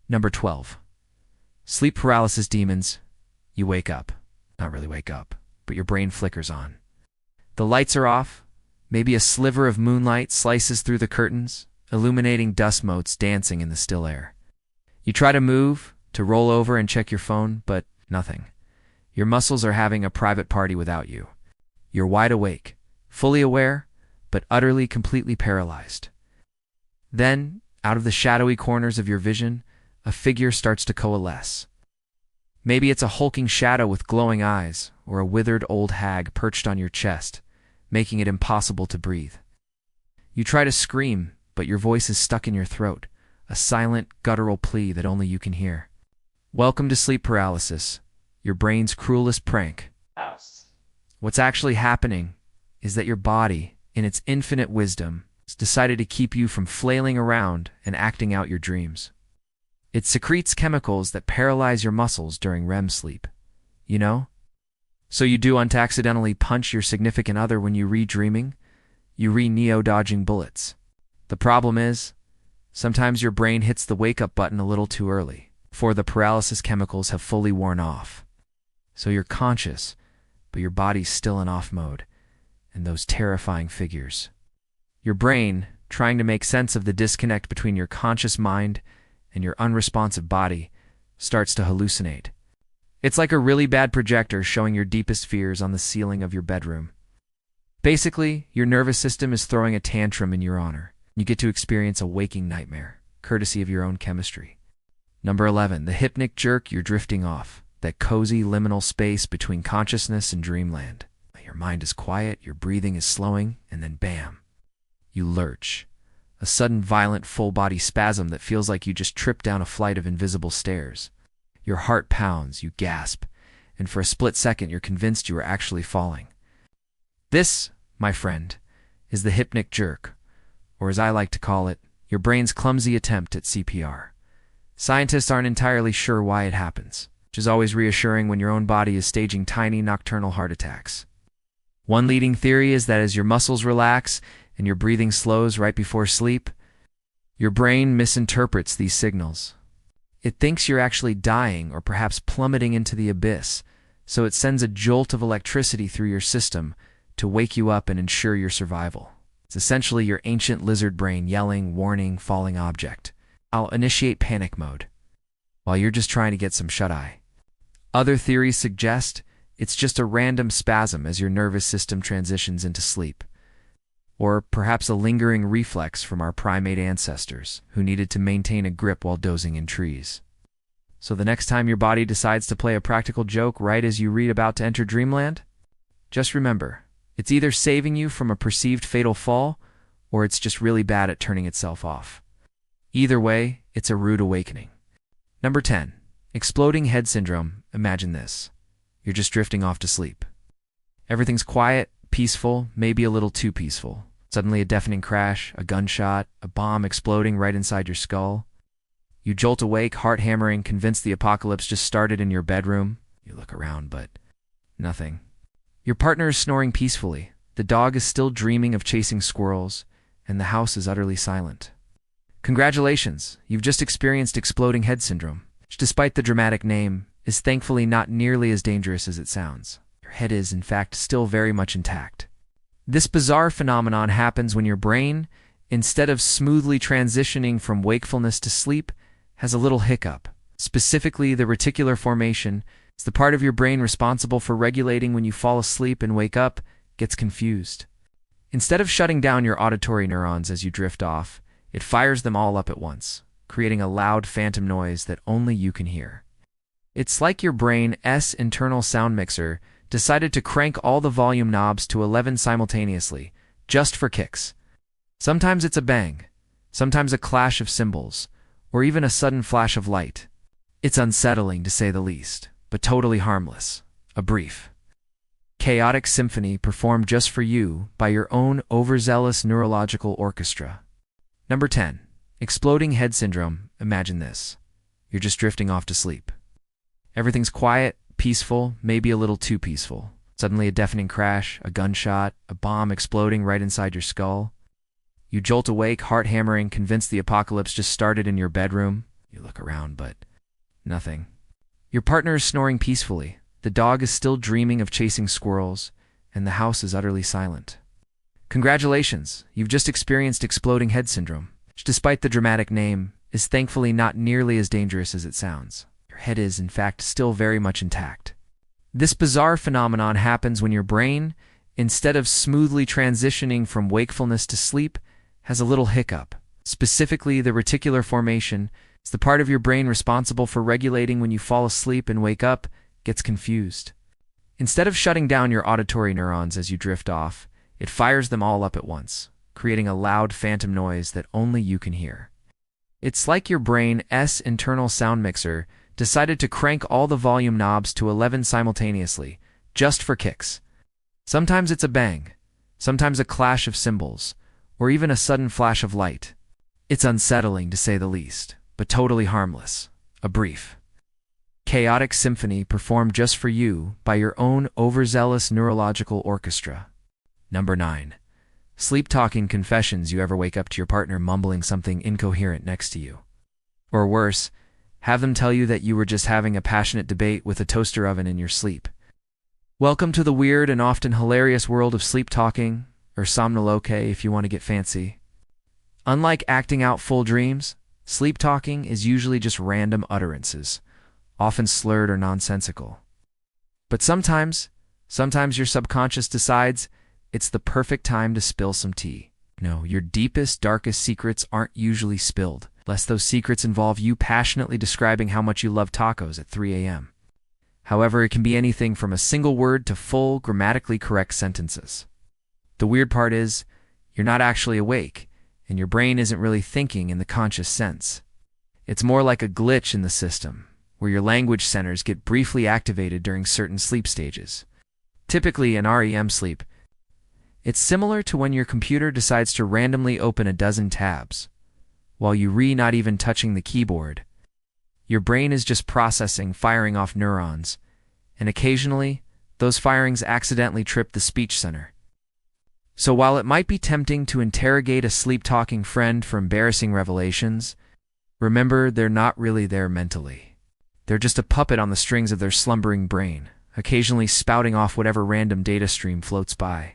Number 12. Sleep paralysis demons. You wake up. Not really wake up, but your brain flickers on. The lights are off. Maybe a sliver of moonlight slices through the curtains, illuminating dust motes dancing in the still air. You try to move, to roll over and check your phone, but nothing. Your muscles are having a private party without you. You're wide awake, fully aware, but utterly, completely paralyzed. Then, out of the shadowy corners of your vision, a figure starts to coalesce. Maybe it's a hulking shadow with glowing eyes, or a withered old hag perched on your chest, making it impossible to breathe. You try to scream, but your voice is stuck in your throat, a silent, guttural plea that only you can hear. Welcome to sleep paralysis, your brain's cruelest prank. What's actually happening is that your body, in its infinite wisdom, has decided to keep you from flailing around and acting out your dreams. It secretes chemicals that paralyze your muscles during REM sleep. You know? So you don't accidentally punch your significant other when you re-dreaming, you re-neo-dodging bullets. The problem is, sometimes your brain hits the wake-up button a little too early, before the paralysis chemicals have fully worn off. So you're conscious, but your body's still in off mode, and those terrifying figures. Your brain, trying to make sense of the disconnect between your conscious mind and your unresponsive body, starts to hallucinate. It's like a really bad projector showing your deepest fears on the ceiling of your bedroom. Basically, your nervous system is throwing a tantrum in your honor. You get to experience a waking nightmare, courtesy of your own chemistry. Number 11. The Hypnic Jerk. You're drifting off, that cozy liminal space between consciousness and dreamland. Your mind is quiet, your breathing is slowing, and then bam, you lurch. A sudden violent full-body spasm that feels like you just tripped down a flight of invisible stairs. Your heart pounds, you gasp, and for a split second you're convinced you are actually falling. This, my friend, is the Hypnic Jerk, or as I like to call it, your brain's clumsy attempt at CPR. Scientists aren't entirely sure why it happens, which is always reassuring when your own body is staging tiny nocturnal heart attacks. One leading theory is that as your muscles relax and your breathing slows right before sleep, your brain misinterprets these signals. It thinks you're actually dying or perhaps plummeting into the abyss, so it sends a jolt of electricity through your system to wake you up and ensure your survival. It's essentially your ancient lizard brain yelling, warning, falling object. I'll initiate panic mode, while you're just trying to get some shut-eye. Other theories suggest it's just a random spasm as your nervous system transitions into sleep, or perhaps a lingering reflex from our primate ancestors who needed to maintain a grip while dozing in trees. So the next time your body decides to play a practical joke right as you read about to enter dreamland, just remember, it's either saving you from a perceived fatal fall, or it's just really bad at turning itself off. Either way, it's a rude awakening. Number 10. Exploding head syndrome. Imagine this. You're just drifting off to sleep. Everything's quiet, peaceful, maybe a little too peaceful. Suddenly a deafening crash, a gunshot, a bomb exploding right inside your skull. You jolt awake, heart hammering, convinced the apocalypse just started in your bedroom. You look around, but nothing. Your partner is snoring peacefully. The dog is still dreaming of chasing squirrels, and the house is utterly silent. Congratulations, you've just experienced exploding head syndrome, which despite the dramatic name, is thankfully not nearly as dangerous as it sounds. Your head is, in fact, still very much intact. This bizarre phenomenon happens when your brain, instead of smoothly transitioning from wakefulness to sleep, has a little hiccup. Specifically, the reticular formation, it's the part of your brain responsible for regulating when you fall asleep and wake up, gets confused. Instead of shutting down your auditory neurons as you drift off, it fires them all up at once, creating a loud phantom noise that only you can hear. It's like your brain's internal sound mixer decided to crank all the volume knobs to 11 simultaneously, just for kicks. Sometimes it's a bang, sometimes a clash of cymbals, or even a sudden flash of light. It's unsettling to say the least, but totally harmless. A brief, chaotic symphony performed just for you by your own overzealous neurological orchestra. Number 10. Exploding head syndrome. Imagine this. You're just drifting off to sleep. Everything's quiet, peaceful, maybe a little too peaceful. Suddenly a deafening crash, a gunshot, a bomb exploding right inside your skull. You jolt awake, heart hammering, convinced the apocalypse just started in your bedroom. You look around, but nothing. Your partner is snoring peacefully. The dog is still dreaming of chasing squirrels, and the house is utterly silent. Congratulations, you've just experienced exploding head syndrome, which, despite the dramatic name, is thankfully not nearly as dangerous as it sounds. Your head is, in fact, still very much intact. This bizarre phenomenon happens when your brain, instead of smoothly transitioning from wakefulness to sleep, has a little hiccup. Specifically, the reticular formation is the part of your brain responsible for regulating when you fall asleep and wake up, gets confused. Instead of shutting down your auditory neurons as you drift off, it fires them all up at once, creating a loud phantom noise that only you can hear. It's like your brain's internal sound mixer decided to crank all the volume knobs to 11 simultaneously, just for kicks. Sometimes it's a bang, sometimes a clash of cymbals, or even a sudden flash of light. It's unsettling, to say the least, but totally harmless. A brief, chaotic symphony performed just for you by your own overzealous neurological orchestra. Number 9. Sleep-talking confessions. You ever wake up to your partner mumbling something incoherent next to you? Or worse, have them tell you that you were just having a passionate debate with a toaster oven in your sleep. Welcome to the weird and often hilarious world of sleep-talking, or somnoloque if you want to get fancy. Unlike acting out full dreams, sleep-talking is usually just random utterances, often slurred or nonsensical. But sometimes your subconscious decides it's the perfect time to spill some tea. No, your deepest, darkest secrets aren't usually spilled, lest those secrets involve you passionately describing how much you love tacos at 3 a.m. However, it can be anything from a single word to full, grammatically correct sentences. The weird part is, you're not actually awake, and your brain isn't really thinking in the conscious sense. It's more like a glitch in the system, where your language centers get briefly activated during certain sleep stages. Typically in REM sleep, it's similar to when your computer decides to randomly open a dozen tabs, while you not even touching the keyboard. Your brain is just processing, firing off neurons, and occasionally, those firings accidentally trip the speech center. So while it might be tempting to interrogate a sleep-talking friend for embarrassing revelations, remember they're not really there mentally. They're just a puppet on the strings of their slumbering brain, occasionally spouting off whatever random data stream floats by.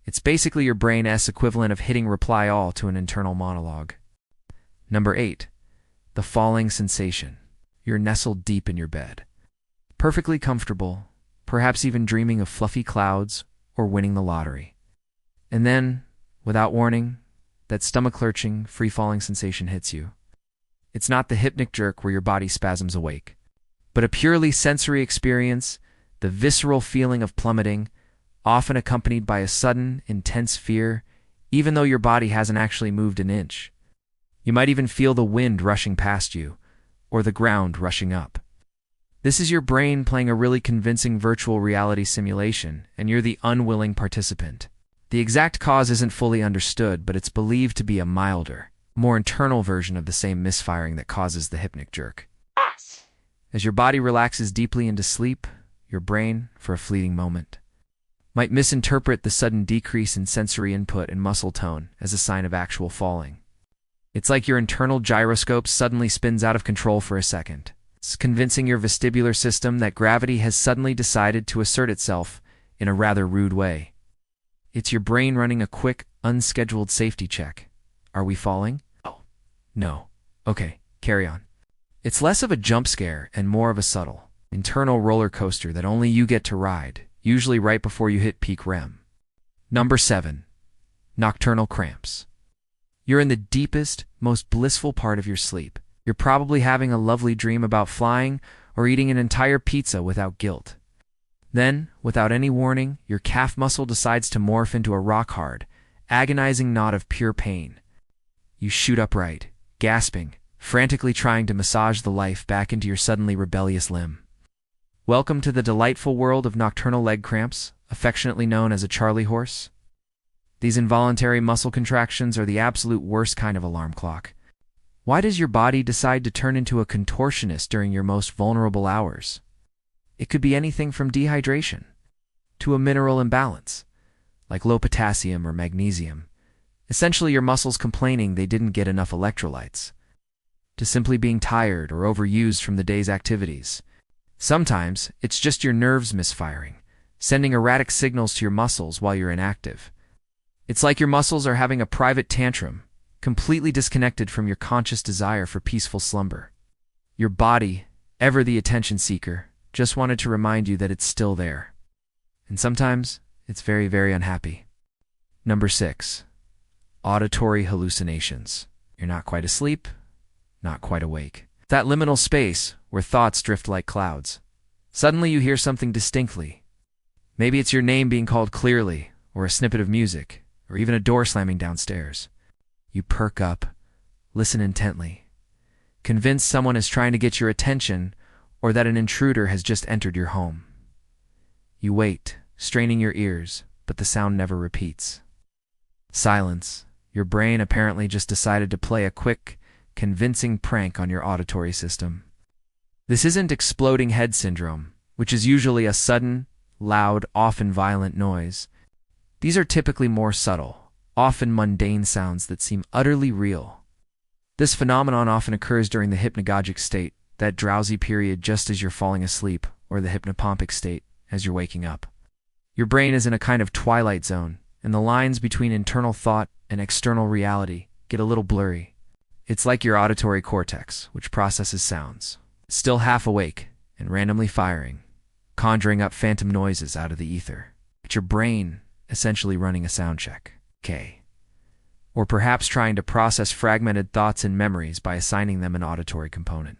It's basically your brain's equivalent of hitting reply all to an internal monologue. Number 8. The falling sensation. You're nestled deep in your bed, perfectly comfortable, perhaps even dreaming of fluffy clouds or winning the lottery. And then, without warning, that stomach-lurching, free-falling sensation hits you. It's not the hypnic jerk where your body spasms awake, but a purely sensory experience, the visceral feeling of plummeting, often accompanied by a sudden, intense fear, even though your body hasn't actually moved an inch. You might even feel the wind rushing past you, or the ground rushing up. This is your brain playing a really convincing virtual reality simulation, and you're the unwilling participant. The exact cause isn't fully understood, but it's believed to be a milder, more internal version of the same misfiring that causes the hypnic jerk. As your body relaxes deeply into sleep, your brain, for a fleeting moment, might misinterpret the sudden decrease in sensory input and muscle tone as a sign of actual falling. It's like your internal gyroscope suddenly spins out of control for a second. It's convincing your vestibular system that gravity has suddenly decided to assert itself in a rather rude way. It's your brain running a quick, unscheduled safety check. Are we falling? Oh, no. Okay, carry on. It's less of a jump scare and more of a subtle, internal roller coaster that only you get to ride, usually right before you hit peak REM. Number 7. Nocturnal cramps. You're in the deepest, most blissful part of your sleep. You're probably having a lovely dream about flying or eating an entire pizza without guilt. Then, without any warning, your calf muscle decides to morph into a rock-hard, agonizing knot of pure pain. You shoot upright, gasping, frantically trying to massage the life back into your suddenly rebellious limb. Welcome to the delightful world of nocturnal leg cramps, affectionately known as a Charlie horse. These involuntary muscle contractions are the absolute worst kind of alarm clock. Why does your body decide to turn into a contortionist during your most vulnerable hours? It could be anything from dehydration to a mineral imbalance, like low potassium or magnesium. Essentially, your muscles complaining they didn't get enough electrolytes. to simply being tired or overused from the day's activities. Sometimes, it's just your nerves misfiring, sending erratic signals to your muscles while you're inactive. It's like your muscles are having a private tantrum, completely disconnected from your conscious desire for peaceful slumber. Your body, ever the attention seeker, just wanted to remind you that it's still there. And sometimes, it's very, very unhappy. Number 6. Auditory hallucinations. You're not quite asleep, not quite awake. That liminal space where thoughts drift like clouds. Suddenly you hear something distinctly. Maybe it's your name being called clearly, or a snippet of music, or even a door slamming downstairs. You perk up, listen intently, convinced someone is trying to get your attention or that an intruder has just entered your home. You wait, straining your ears, but the sound never repeats. Silence. Your brain apparently just decided to play a quick, convincing prank on your auditory system. This isn't exploding head syndrome, which is usually a sudden, loud, often violent noise. These are typically more subtle, often mundane sounds that seem utterly real. This phenomenon often occurs during the hypnagogic state, that drowsy period just as you're falling asleep, or the hypnopompic state, as you're waking up. Your brain is in a kind of twilight zone, and the lines between internal thought and external reality get a little blurry. It's like your auditory cortex, which processes sounds, still half awake and randomly firing, conjuring up phantom noises out of the ether. It's your brain essentially running a sound check. Okay. Or perhaps trying to process fragmented thoughts and memories by assigning them an auditory component.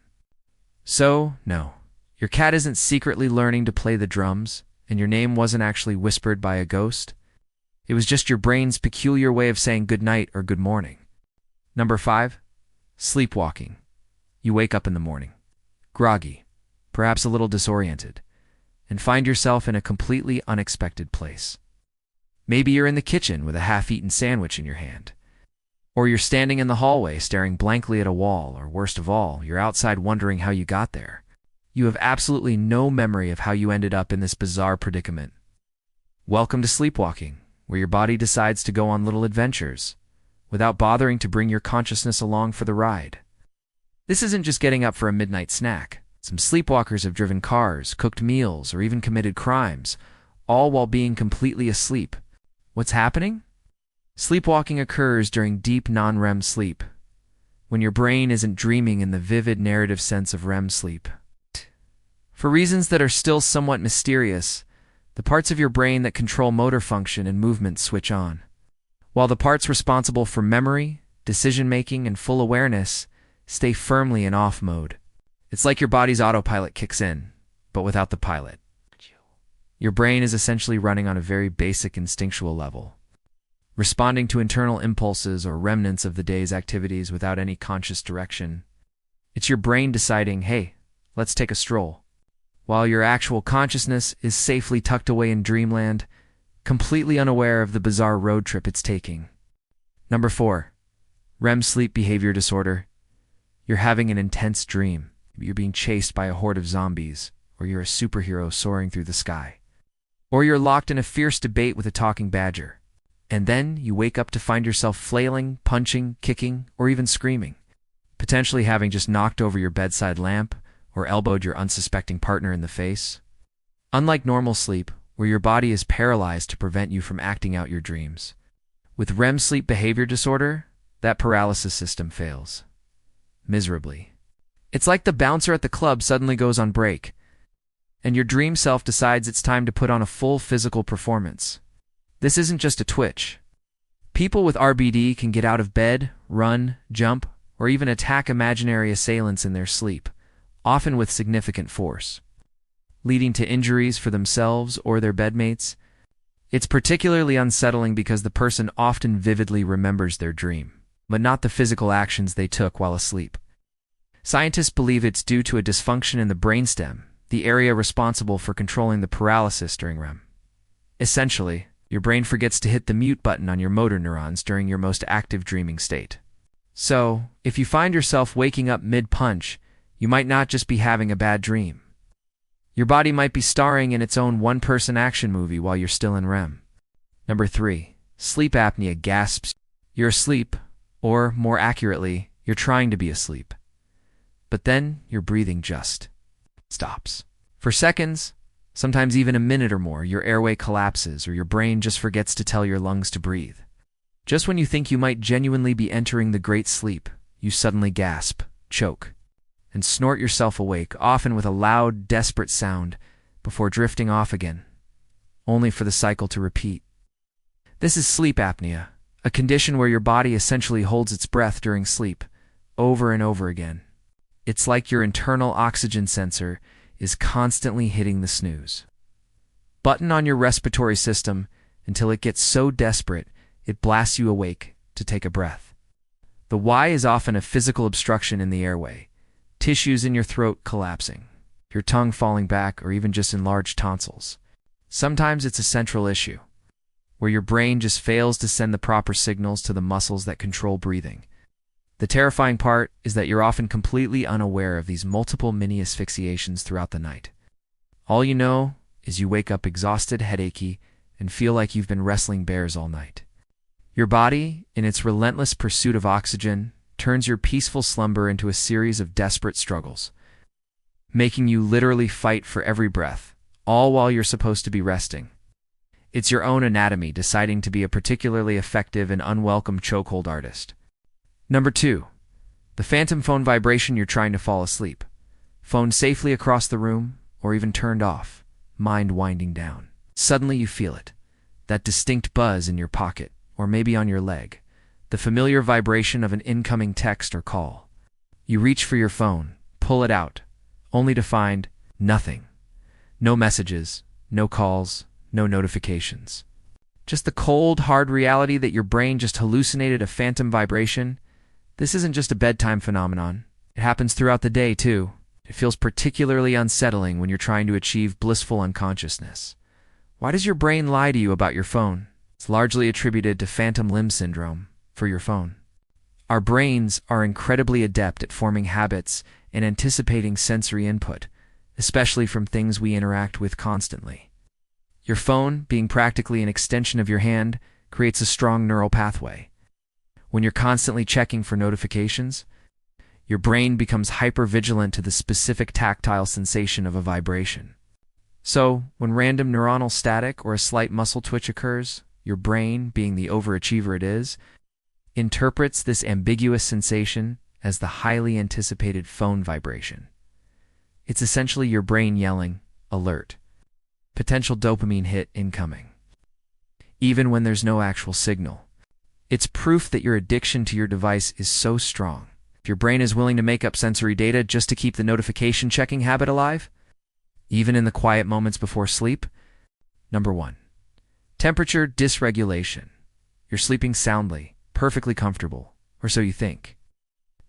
So, no, your cat isn't secretly learning to play the drums, and your name wasn't actually whispered by a ghost. It was just your brain's peculiar way of saying good night or good morning. Number 5. Sleepwalking. You wake up in the morning, groggy, perhaps a little disoriented, and find yourself in a completely unexpected place. Maybe you're in the kitchen with a half-eaten sandwich in your hand. Or you're standing in the hallway staring blankly at a wall, or worst of all, you're outside wondering how you got there. You have absolutely no memory of how you ended up in this bizarre predicament. Welcome to sleepwalking, where your body decides to go on little adventures, without bothering to bring your consciousness along for the ride. This isn't just getting up for a midnight snack. Some sleepwalkers have driven cars, cooked meals, or even committed crimes, all while being completely asleep. What's happening? Sleepwalking occurs during deep non-REM sleep, when your brain isn't dreaming in the vivid narrative sense of REM sleep. For reasons that are still somewhat mysterious, the parts of your brain that control motor function and movement switch on, while the parts responsible for memory, decision-making, and full awareness stay firmly in off mode. It's like your body's autopilot kicks in, but without the pilot. Your brain is essentially running on a very basic instinctual level, responding to internal impulses or remnants of the day's activities without any conscious direction. It's your brain deciding, hey, let's take a stroll, while your actual consciousness is safely tucked away in dreamland, completely unaware of the bizarre road trip it's taking. Number 4. REM sleep behavior disorder. You're having an intense dream. You're being chased by a horde of zombies, or you're a superhero soaring through the sky. Or you're locked in a fierce debate with a talking badger. And then you wake up to find yourself flailing, punching, kicking, or even screaming, potentially having just knocked over your bedside lamp or elbowed your unsuspecting partner in the face. Unlike normal sleep, where your body is paralyzed to prevent you from acting out your dreams, with REM sleep behavior disorder, that paralysis system fails. Miserably. It's like the bouncer at the club suddenly goes on break, and your dream self decides it's time to put on a full physical performance. This isn't just a twitch. People with RBD can get out of bed, run, jump, or even attack imaginary assailants in their sleep, often with significant force, leading to injuries for themselves or their bedmates. It's particularly unsettling because the person often vividly remembers their dream, but not the physical actions they took while asleep. Scientists believe it's due to a dysfunction in the brainstem, the area responsible for controlling the paralysis during REM. Essentially, your brain forgets to hit the mute button on your motor neurons during your most active dreaming state. So, if you find yourself waking up mid-punch, you might not just be having a bad dream. Your body might be starring in its own one-person action movie while you're still in REM. Number 3. Sleep apnea gasps. You're asleep, or, more accurately, you're trying to be asleep. but then your breathing just stops. For seconds, sometimes even a minute or more, your airway collapses or your brain just forgets to tell your lungs to breathe. Just when you think you might genuinely be entering the great sleep, you suddenly gasp, choke, and snort yourself awake, often with a loud, desperate sound, before drifting off again, only for the cycle to repeat. This is sleep apnea, a condition where your body essentially holds its breath during sleep, over and over again. It's like your internal oxygen sensor is constantly hitting the snooze button on your respiratory system until it gets so desperate it blasts you awake to take a breath. The why is often a physical obstruction in the airway, tissues in your throat collapsing, your tongue falling back, or even just enlarged tonsils. Sometimes it's a central issue, where your brain just fails to send the proper signals to the muscles that control breathing. The terrifying part is that you're often completely unaware of these multiple mini asphyxiations throughout the night. All you know is you wake up exhausted, headachy, and feel like you've been wrestling bears all night. Your body, in its relentless pursuit of oxygen, turns your peaceful slumber into a series of desperate struggles, making you literally fight for every breath, all while you're supposed to be resting. It's your own anatomy deciding to be a particularly effective and unwelcome chokehold artist. Number 2. The phantom phone vibration. You're trying to fall asleep. Phone safely across the room, or even turned off, mind winding down. Suddenly you feel it, that distinct buzz in your pocket, or maybe on your leg, the familiar vibration of an incoming text or call. You reach for your phone, pull it out, only to find nothing. No messages, no calls, no notifications. Just the cold, hard reality that your brain just hallucinated a phantom vibration. This isn't just a bedtime phenomenon. It happens throughout the day, too. It feels particularly unsettling when you're trying to achieve blissful unconsciousness. Why does your brain lie to you about your phone? It's largely attributed to phantom limb syndrome for your phone. Our brains are incredibly adept at forming habits and anticipating sensory input, especially from things we interact with constantly. Your phone, being practically an extension of your hand, creates a strong neural pathway. When you're constantly checking for notifications, your brain becomes hyper-vigilant to the specific tactile sensation of a vibration. So, when random neuronal static or a slight muscle twitch occurs, your brain, being the overachiever it is, interprets this ambiguous sensation as the highly anticipated phone vibration. It's essentially your brain yelling, "Alert! Potential dopamine hit incoming," even when there's no actual signal. It's proof that your addiction to your device is so strong. If your brain is willing to make up sensory data just to keep the notification checking habit alive, even in the quiet moments before sleep. Number 1. Temperature dysregulation. You're sleeping soundly, perfectly comfortable, or so you think.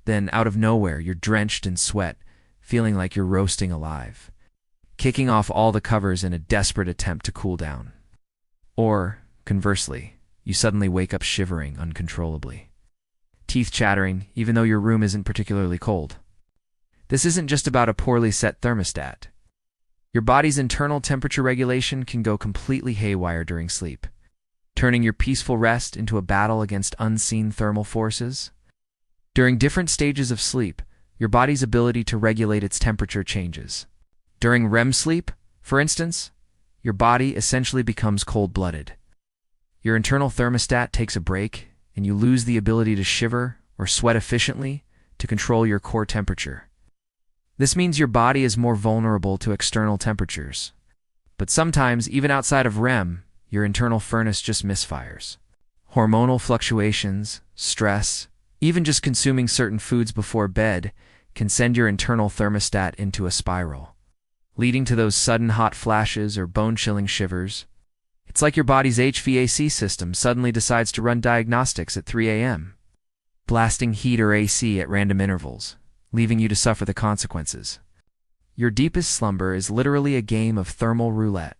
Then, out of nowhere, you're drenched in sweat, feeling like you're roasting alive, kicking off all the covers in a desperate attempt to cool down. Or, conversely, you suddenly wake up shivering uncontrollably, teeth chattering even though your room isn't particularly cold. This isn't just about a poorly set thermostat. Your body's internal temperature regulation can go completely haywire during sleep, turning your peaceful rest into a battle against unseen thermal forces. During different stages of sleep, your body's ability to regulate its temperature changes. During REM sleep, for instance, your body essentially becomes cold-blooded. Your internal thermostat takes a break, and you lose the ability to shiver or sweat efficiently to control your core temperature. This means your body is more vulnerable to external temperatures. But sometimes, even outside of REM, your internal furnace just misfires. Hormonal fluctuations, stress, even just consuming certain foods before bed can send your internal thermostat into a spiral, leading to those sudden hot flashes or bone-chilling shivers. It's like your body's HVAC system suddenly decides to run diagnostics at 3 a.m., blasting heat or AC at random intervals, leaving you to suffer the consequences. Your deepest slumber is literally a game of thermal roulette,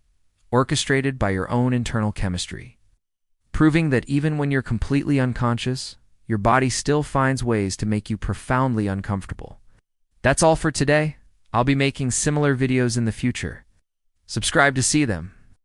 orchestrated by your own internal chemistry, proving that even when you're completely unconscious, your body still finds ways to make you profoundly uncomfortable. That's all for today. I'll be making similar videos in the future. Subscribe to see them.